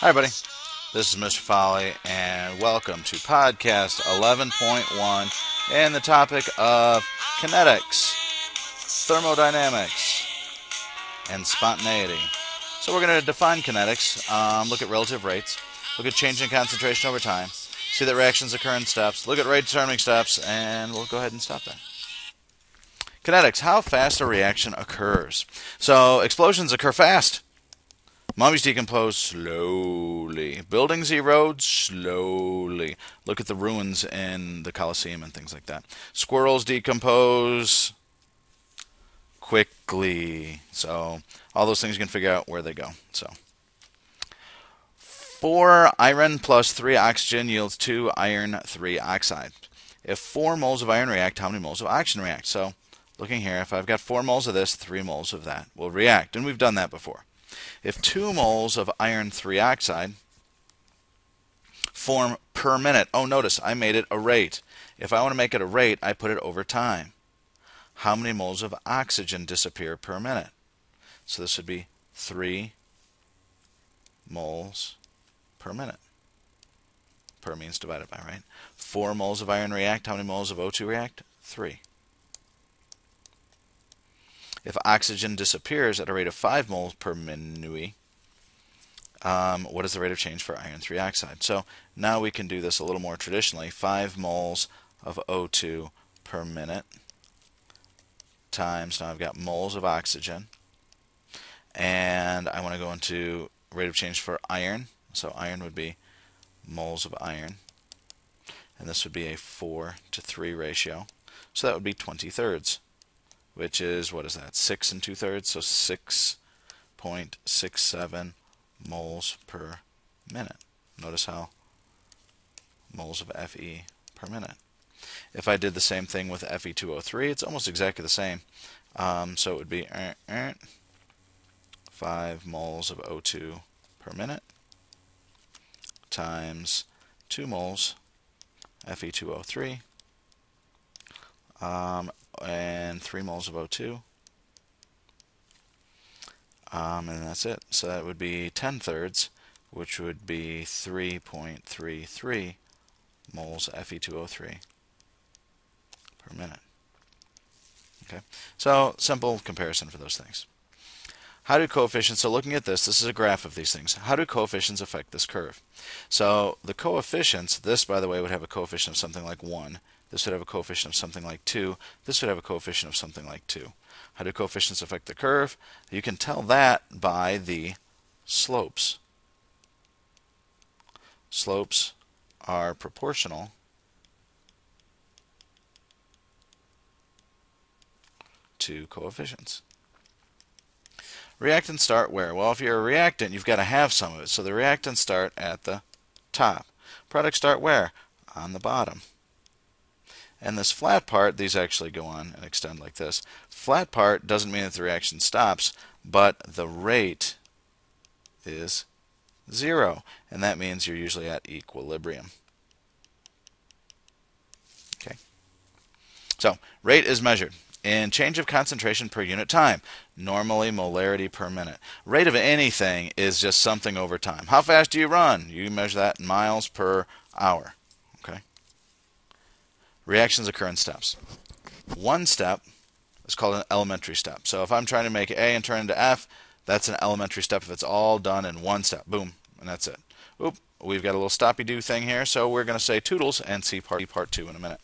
Hi, everybody. This is Mr. Folly, and welcome to podcast 11.1 and the topic of kinetics, thermodynamics, and spontaneity. So we're going to define kinetics, look at relative rates, look at change in concentration over time, see that reactions occur in steps, look at rate determining steps, and we'll go ahead and stop there. Kinetics, how fast a reaction occurs. So explosions occur fast. Mummies decompose slowly. Buildings erode slowly. Look at the ruins in the Colosseum and things like that. Squirrels decompose quickly. So all those things you can figure out where they go. So 4 iron plus 3 oxygen yields 2 iron 3 oxide. If 4 moles of iron react, how many moles of oxygen react? So looking here, if I've got 4 moles of this, 3 moles of that will react. And we've done that before. If 2 moles of iron 3 oxide form per minute, oh, notice I made it a rate. If I want to make it a rate, I put it over time. How many moles of oxygen disappear per minute? So this would be 3 moles per minute. Per means divided by, right? 4 moles of iron react. How many moles of O2 react? 3. If oxygen disappears at a rate of 5 moles per minute, what is the rate of change for iron 3 oxide? So now we can do this a little more traditionally. 5 moles of O2 per minute times, now I've got moles of oxygen, and I want to go into rate of change for iron. So iron would be moles of iron, and this would be a 4 to 3 ratio. So that would be 20 thirds, which is, what is that, 6 and 2/3, so 6.67 moles per minute. Notice how moles of Fe per minute. If I did the same thing with Fe2O3, it's almost exactly the same. So it would be 5 moles of O2 per minute times 2 moles Fe2O3 and 3 moles of O2. And that's it. So that would be 10 thirds, which would be 3.33 moles Fe2O3 per minute. Okay, so simple comparison for those things. How do coefficients, so looking at this is a graph of these things. How do coefficients affect this curve? So the coefficients, this by the way would have a coefficient of something like 1. This would have a coefficient of something like 2. This would have a coefficient of something like 2. How do coefficients affect the curve? You can tell that by the slopes. Slopes are proportional to coefficients. Reactants start where? Well, if you're a reactant, you've got to have some of it. So the reactants start at the top. Products start where? On the bottom. And this flat part, these actually go on and extend like this. Flat part doesn't mean that the reaction stops, but the rate is 0. And that means you're usually at equilibrium. Okay. So rate is measured in change of concentration per unit time, normally molarity per minute. Rate of anything is just something over time. How fast do you run? You measure that in miles per hour. Okay. Reactions occur in steps. One step is called an elementary step. So if I'm trying to make A and turn into F, that's an elementary step if it's all done in one step. Boom, and that's it. Oop, we've got a little stoppy-do thing here, so we're going to say toodles and see part 2 in a minute.